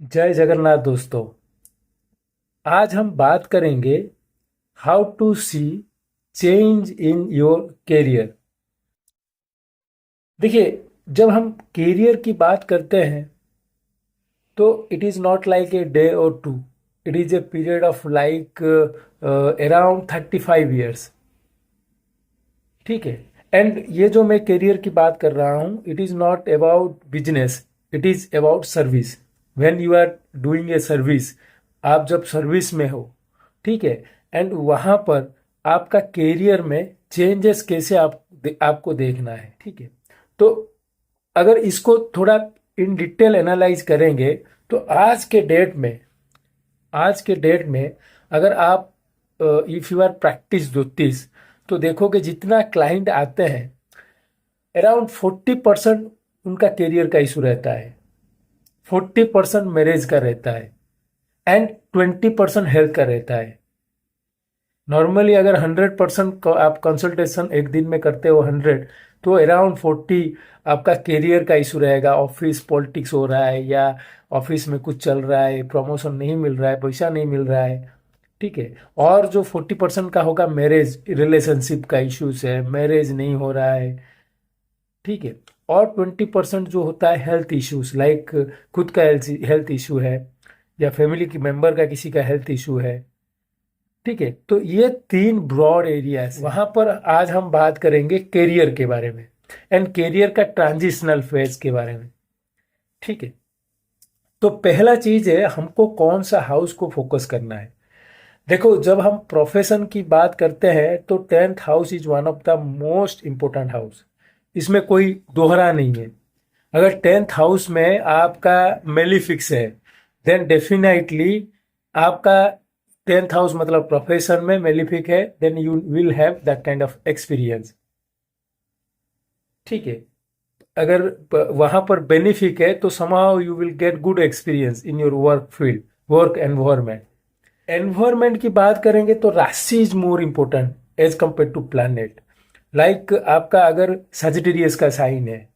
जय जगन्नाथ दोस्तों। आज हम बात करेंगे how to see change in your career. देखिए, जब हम कैरियर की बात करते हैं तो it is not like a day or two. It is a period of like around 35 years. ठीक है। एंड ये जो मैं करियर की बात कर रहा हूँ, it is not about business, it is about service. When you are doing a service, आप जब सर्विस में हो, ठीक है, एंड वहाँ पर आपका करियर में चेंजेस कैसे आपको देखना है। ठीक है। तो अगर इसको थोड़ा इन डिटेल एनालाइज करेंगे तो आज के डेट में अगर आप इफ़ यू आर प्रैक्टिस ज्योतिष, तो देखोगे जितना क्लाइंट आते हैं अराउंड 40% उनका करियर का इशू रहता है, 40% मैरिज का रहता है एंड 20% हेल्थ का रहता है। नॉर्मली अगर 100% आप कंसल्टेशन एक दिन में करते हो 100, तो अराउंड 40 आपका करियर का इशू रहेगा। ऑफिस पॉलिटिक्स हो रहा है या ऑफिस में कुछ चल रहा है, प्रमोशन नहीं मिल रहा है, पैसा नहीं मिल रहा है। ठीक है। और जो 40% का होगा मैरिज रिलेशनशिप का इश्यूज है, मैरिज नहीं हो रहा है। ठीक है। और 20% जो होता है हेल्थ इश्यूज, लाइक खुद का हेल्थ इशू है या फैमिली की मेंबर का किसी का हेल्थ इशू है। ठीक है। तो ये तीन ब्रॉड एरियाज, वहां पर आज हम बात करेंगे करियर के बारे में एंड करियर का ट्रांजिशनल फेज के बारे में। ठीक है। तो पहला चीज है, हमको कौन सा हाउस को फोकस करना है। देखो, जब हम प्रोफेशन की बात करते हैं तो 10th house is one of the most important house. इसमें कोई दोहरा नहीं है। अगर 10th हाउस में आपका मेलिफिक्स है, देन डेफिनेटली आपका 10th हाउस मतलब प्रोफेशन में मेलिफिक है, then you will have that kind of experience. ठीक है। अगर वहां पर बेनिफिक है तो somehow you will get good experience in your work field, work environment. Environment की बात करेंगे तो rashi is more important as compare to planet. Like आपका अगर सजिटेरियस का साइन है,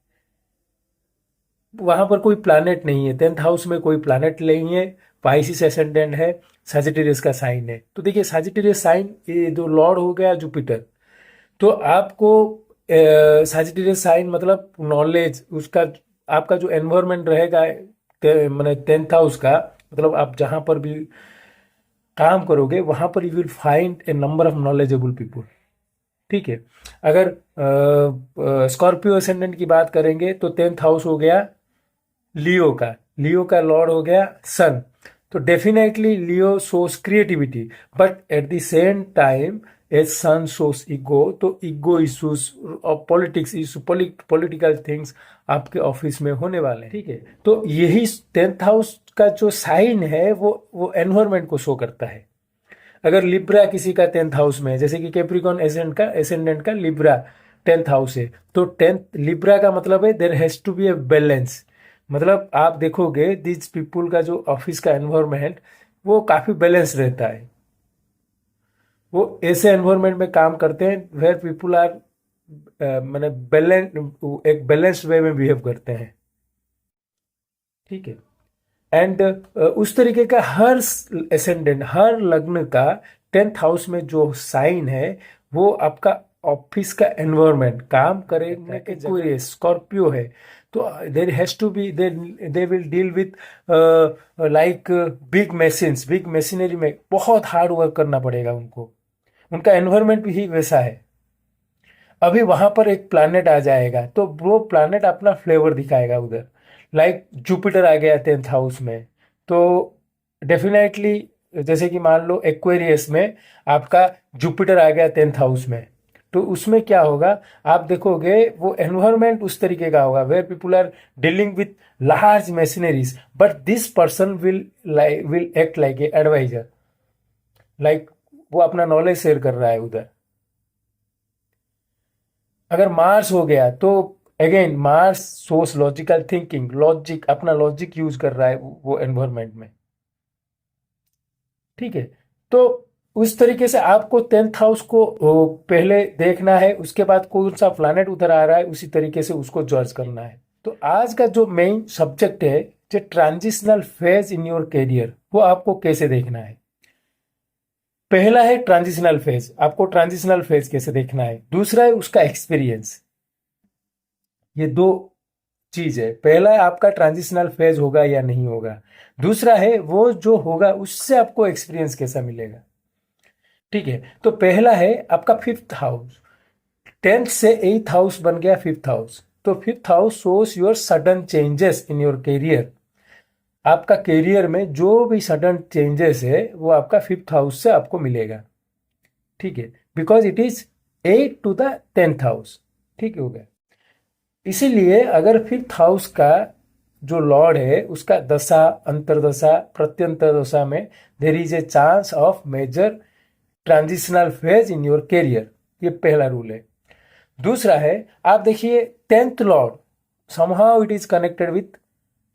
वहां पर कोई प्लैनेट नहीं है, 10th हाउस में कोई प्लैनेट नहीं है, पाइसिस एसेंडेंट है, सजिटेरियस का साइन है। तो देखिए, सजिटेरियस साइन ये जो लॉर्ड हो गया जुपिटर, तो आपको सजिटेरियस साइन मतलब नॉलेज उसका, आपका जो एनवायरमेंट रहेगा मैंने 10th हाउस का, मतलब आप जहां पर भी काम करोगे वहां पर you will find A number of knowledgeable people. ठीक है। अगर स्कॉर्पियो असेंडेंट की बात करेंगे तो 10th हाउस हो गया लियो का लॉर्ड हो गया सन। तो definitely Leo shows creativity, but at the same time as sun shows ego, तो ईगो इश्यूज और पॉलिटिक्स इशू, पॉलिटिकल थिंग्स आपके ऑफिस में होने वाले हैं। ठीक है। तो यही 10th हाउस का जो साइन है वो एनवायरमेंट को शो करता है। अगर लिब्रा किसी का 10th हाउस में है, जैसे कि कैप्रिकॉन एसेंडेंट का लिब्रा 10th हाउस है, तो 10th लिब्रा का मतलब है there has to be a balance. मतलब आप देखोगे दिस पीपुल का जो ऑफिस का एनवायरमेंट वो काफी बैलेंस रहता है। वो ऐसे एनवायरमेंट में काम करते हैं वेयर पीपुल आर मैंने बैलेंस, एक बैलेंस्ड वे में बिहेव करते हैं। ठीक है। एंड उस तरीके का हर एसेंडेंट, हर लग्न का 10th हाउस में जो साइन है वो आपका ऑफिस का एनवायरमेंट काम करेगा। कोई स्कॉर्पियो है तो there has to be they will deal with like big machinery में बहुत हार्ड वर्क करना पड़ेगा उनको। उनका एनवायरमेंट भी वैसा है। अभी वहां पर एक प्लैनेट आ जाएगा तो वो प्लैनेट अपना फ्लेवर दिखाएगा उधर। लाइक जुपिटर आ गया 10th हाउस में, तो डेफिनेटली जैसे कि मान लो एक्वेरियस में आपका जुपिटर आ गया 10th हाउस में, तो उसमें क्या होगा, आप देखोगे वो एनवायरमेंट उस तरीके का होगा where people are dealing with large machineries, but this person will act like a advisor. Like वो अपना नॉलेज शेयर कर रहा है उधर। अगर मार्स हो गया तो again Mars source logical thinking, logic, अपना लॉजिक यूज कर रहा है वो एनवायरमेंट में। ठीक है। तो उस तरीके से आपको 10th हाउस को पहले देखना है, उसके बाद कौन सा प्लैनेट उधर आ रहा है उसी तरीके से उसको जज करना है। तो आज का जो मेन सब्जेक्ट है जो transitional phase in your career वो आपको कैसे देखना है। पहला है ट्रांजिशनल फेज, आपको ट्रांजिशनल फेज कैसे देखना है। दूसरा है उसका एक्सपीरियंस। ये दो चीज है, पहला है आपका ट्रांजिशनल फेज होगा या नहीं होगा, दूसरा है वो जो होगा उससे आपको एक्सपीरियंस कैसा मिलेगा। ठीक है, तो पहला है आपका फिफ्थ हाउस, 10th से 8th हाउस बन गया फिफ्थ हाउस। तो fifth house shows your sudden changes in your career. आपका कैरियर में जो भी सडन चेंजेस है वो आपका फिफ्थ हाउस से आपको मिलेगा। ठीक है, because it is 8 to the 10th house. ठीक हो गया। इसीलिए अगर फिफ्थ हाउस का जो लॉर्ड है उसका दशा, अंतरदशा, प्रत्यंतर दशा में there is a chance of major transitional phase in your career. ये पहला रूल है। दूसरा है, आप देखिए 10th lord somehow it is connected with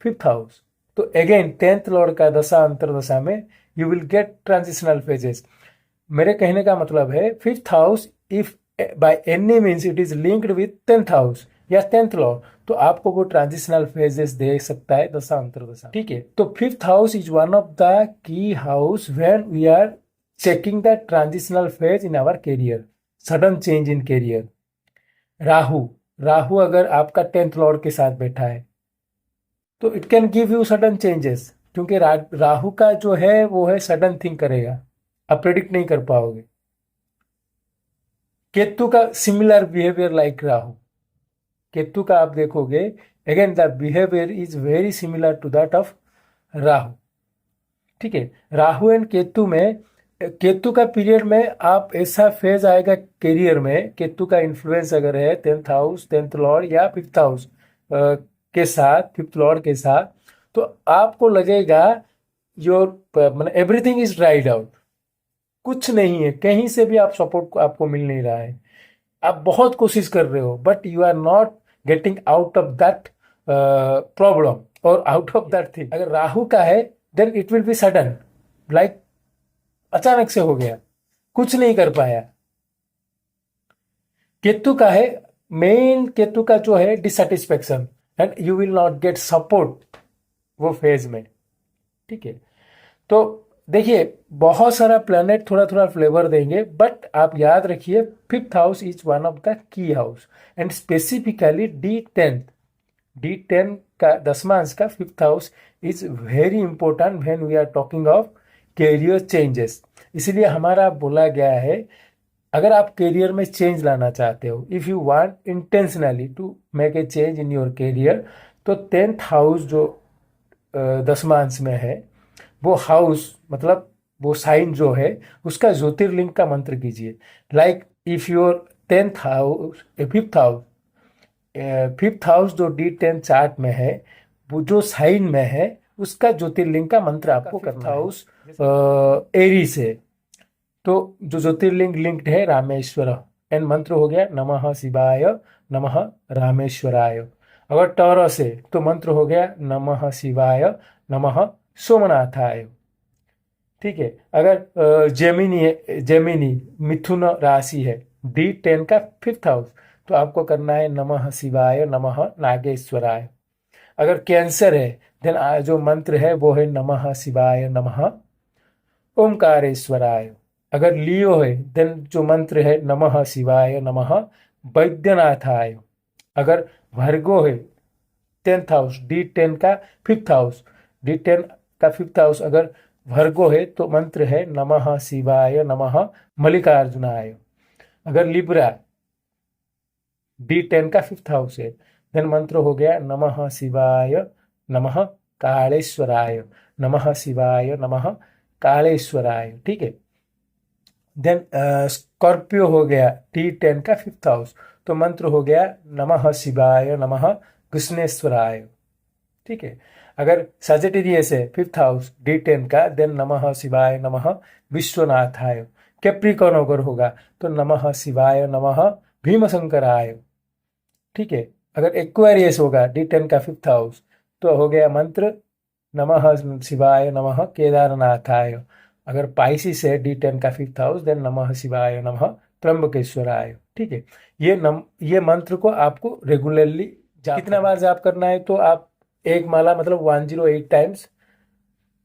fifth house. तो अगेन 10th लॉर्ड का दशा अंतरदशा में you will get transitional phases. मेरे कहने का मतलब है fifth house if by any means it is linked with 10th house या 10th लॉर्ड, तो आपको वो ट्रांजिशनल फेजेस दे सकता है दशा अंतरदशा। ठीक है, तो fifth house is one of the key house when we are checking the transitional phase in our career, sudden change in career. Rahu, Rahu अगर आपका 10th लॉर्ड के साथ बैठा है तो it can give you sudden changes, क्योंकि राहु का जो है वो है सडन थिंग करेगा, आप प्रेडिक्ट नहीं कर पाओगे। केतु का similar behaviour like Rahu, Ketu का आप देखोगे again the behaviour is very similar to that of Rahu. ठीक है, राहु एंड केतु में, केतु का पीरियड में आप ऐसा फेज आएगा करियर में, केतु का इन्फ्लुएंस अगर है 10th हाउस, 10th लॉर्ड या फिफ्थ हाउस के साथ, फिफ्थ लॉर्ड के साथ, तो आपको लगेगा योर मतलब एवरीथिंग इज ड्राइड आउट, कुछ नहीं है, कहीं से भी आप सपोर्ट आपको मिल नहीं रहा है। आप बहुत कोशिश कर रहे हो but you are not getting out of that problem और आउट ऑफ दैट थिंग। अगर राहु का है then it will be sudden, like अचानक से हो गया, कुछ नहीं कर पाया। केतु का है, मेन केतु का जो है dissatisfaction and you will not get support वो फेज में। ठीक है, तो देखिए बहुत सारा प्लैनेट थोड़ा थोड़ा फ्लेवर देंगे, बट आप याद रखिए fifth house is one of the key house and specifically D10 का दशमांश का fifth house is very important when we are talking of career changes. इसलिए हमारा बोला गया है अगर आप कैरियर में चेंज लाना चाहते हो, if you want intentionally to make a change in your career, तो 10th हाउस जो दशमांश में है वो हाउस मतलब वो साइन जो है उसका ज्योतिर्लिंग का मंत्र कीजिए। Like if your 10th house, fifth house जो D10 चार्ट में है वो जो साइन में है उसका ज्योतिर्लिंग का मंत्र आपको करना है। हाउस एरीज है तो जो ज्योतिर्लिंग लिंक्ड है रामेश्वर, एंड मंत्र हो गया नमः शिवाय नमः रामेश्वराय। अगर टॉरस है तो मंत्र हो गया नमः शिवाय नमः सोमनाथाय। ठीक है, अगर जेमिनी है, जेमिनी मिथुन राशि है, D10 का फिफ्थ हाउस, तो आपको करना है नमः शिवाय नमः नागेश्वराय। अगर कैंसर है देन जो मंत्र है वो है नमः शिवाय नमः ओमकारेश्वराय। अगर लियो है देन जो मंत्र है नमः शिवाय नमः वैद्यनाथाय। अगर भर्गो है 10th हाउस, D10 का फिफ्थ हाउस, D10 का फिफ्थ हाउस अगर भर्गो है तो मंत्र है नमः शिवाय नमः मल्लिकार्जुनाय। अगर लिब्रा D10 का फिफ्थ हाउस है देन मंत्र हो गया नमः शिवाय नमः कालेश्वराय, नमः शिवाय नमः कालेश्वराय। ठीक है, देन स्कॉर्पियो हो गया D10 का फिफ्थ हाउस, तो मंत्र हो गया नमः शिवाय नमः कृष्णेश्वराय। ठीक है, अगर सजिटेरियस है फिफ्थ हाउस D10 का देन नमः शिवाय नमः विश्वनाथाय। कैप्रिकॉर्न अगर होगा तो नमः शिवाय नमः भीमशंकराय। ठीक है, अगर एक्वेरियस होगा D10 का फिफ्थ हाउस तो हो गया मंत्र नमः शिवाय नमः केदारनाथाय। अगर पाइसिस है D10 का फिफ्थ हाउस देन नमः शिवाय नमः त्र्यंबकेश्वराय। ठीक है, ये मंत्र को आपको रेगुलरली कितना बार जाप करना है, तो आप एक माला मतलब 108 टाइम्स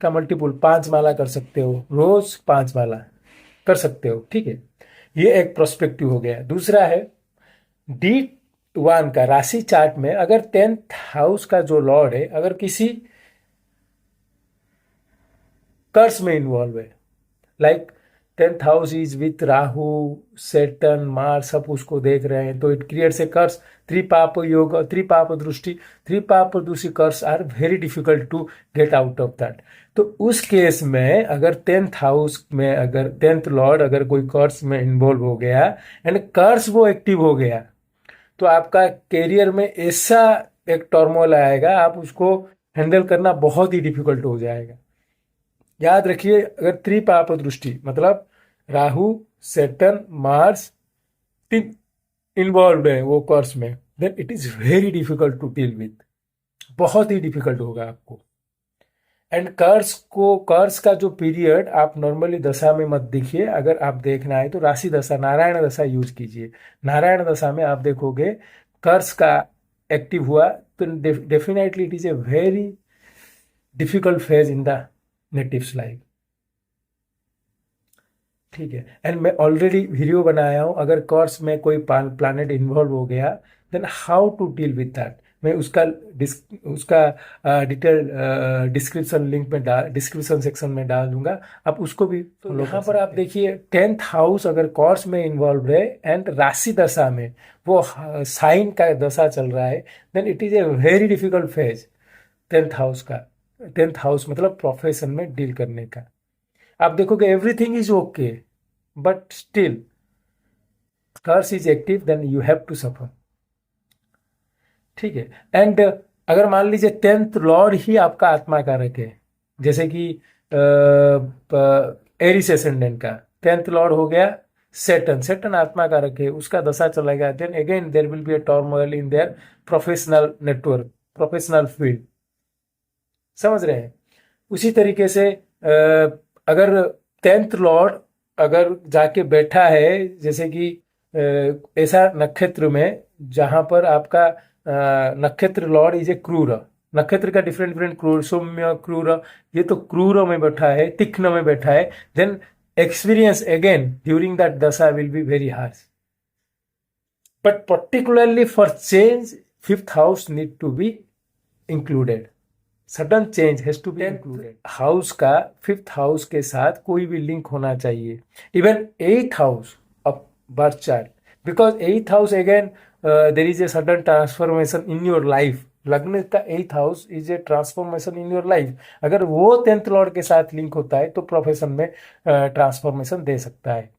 का मल्टीपुल 5 माला कर सकते हो, रोज 5 माला कर सकते हो। ठीक है, ये एक प्रोस्पेक्टिव हो गया। दूसरा है D1 का राशि चार्ट में अगर 10th हाउस का जो लॉर्ड है अगर किसी कर्स में इन्वॉल्व है, like 10th house is with Rahu, Saturn, Mars, सब उसको देख रहे हैं, तो इट क्रिएट्स ए कर्स। त्रिपाप योग, त्रिपाप दृष्टि, त्रिपाप दृष्टि curse are very difficult to get out of that. तो उस केस में अगर 10th हाउस में अगर 10th लॉर्ड अगर कोई कर्स में इन्वॉल्व हो गया एंड कर्स वो एक्टिव हो गया, तो आपका कैरियर में ऐसा एक टर्मोल आएगा, आप उसको हैंडल करना बहुत ही डिफिकल्ट हो जाएगा। याद रखिए, अगर त्रिपाप दृष्टि मतलब राहु, सेटन, मार्स तीन इन्वॉल्व है वो कर्स में, then it is very difficult to deal with, बहुत ही डिफिकल्ट होगा आपको। एंड कर्स का जो पीरियड आप नॉर्मली दशा में मत देखिए, अगर आप देखना है तो राशि दशा, नारायण दशा यूज कीजिए। नारायण दशा में आप देखोगे कर्स का एक्टिव हुआ तो definitely it is a very difficult phase in the natives life. ठीक है, एंड मैं ऑलरेडी वीडियो बनाया हूँ, अगर कर्स में कोई प्लैनेट इन्वॉल्व हो गया then how to deal with that, मैं उसका डिटेल डिस्क्रिप्शन लिंक में डिस्क्रिप्शन सेक्शन में डाल दूंगा, आप उसको भी। तो यहाँ पर आप देखिए 10th हाउस अगर कर्स में इन्वॉल्व है एंड राशि दशा में वो साइन का दशा चल रहा है, then it is a very difficult phase 10th house का। 10th हाउस मतलब प्रोफेशन में डील करने का। आप देखोगे everything is okay but still curse is active, then you have to suffer. ठीक है, एंड अगर मान लीजिए 10th लॉर्ड ही आपका आत्मा कारक है, जैसे कि एरिस एसेंडेंट का 10th लॉर्ड हो गया सेटन, सेटन आत्मा कारक है, उसका दशा चलेगा, then again there will be a turmoil in their professional network, professional field. समझ रहे हैं? उसी तरीके से अगर 10th लॉर्ड अगर जाके बैठा है, जैसे कि ऐसा नक्षत्र में जहां पर आपका नक्षत्र लॉर्ड इज ए क्रूर, नक्षत्र का डिफरेंट डिफरेंट क्रूर, सौम्य, क्रूर, ये तो क्रूर में बैठा है, तीक्ष्ण में बैठा है, then experience again during that dasha will be very harsh. But particularly for change 5th house need to be included, sudden change has to be included. House का 5th हाउस के साथ कोई भी लिंक होना चाहिए, even 8th house of birth chart, because 8th house again there is a sudden transformation in your life. लग्न का 8th house is a transformation in your life, अगर वो 10th लॉर्ड के साथ लिंक होता है तो प्रोफेशन में ट्रांसफॉर्मेशन दे सकता है।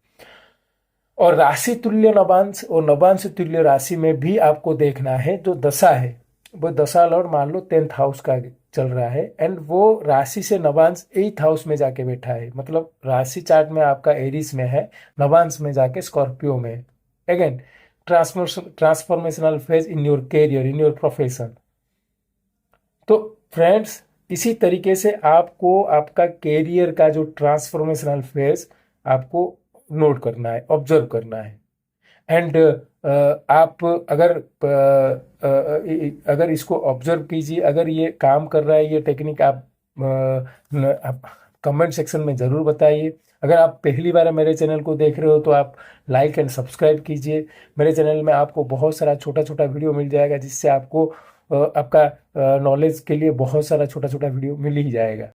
और राशि तुल्य नवांश और नवांश तुल्य राशि में भी आपको देखना है, जो दशा है वो दशा लॉर्ड मान लो 10th हाउस का चल रहा है एंड वो राशि से नवांश 8th हाउस में जाके बैठा है, मतलब राशि चार्ट में आपका एरिस में है, नवांश में जाके स्कॉर्पियो में है। Again transformational phase in your career, in your profession. तो फ्रेंड्स, इसी तरीके से आपको आपका कैरियर का जो ट्रांसफॉर्मेशनल फेज आपको नोट करना है, ऑब्जर्व करना है। एंड आप अगर इसको ऑब्जर्व कीजिए, अगर ये काम कर रहा है ये टेक्निक, आप कमेंट सेक्शन में ज़रूर बताइए। अगर आप पहली बार मेरे चैनल को देख रहे हो तो आप लाइक एंड सब्सक्राइब कीजिए। मेरे चैनल में आपको बहुत सारा छोटा छोटा वीडियो मिल जाएगा, जिससे आपको आपका नॉलेज के लिए बहुत सारा छोटा छोटा वीडियो मिल ही जाएगा।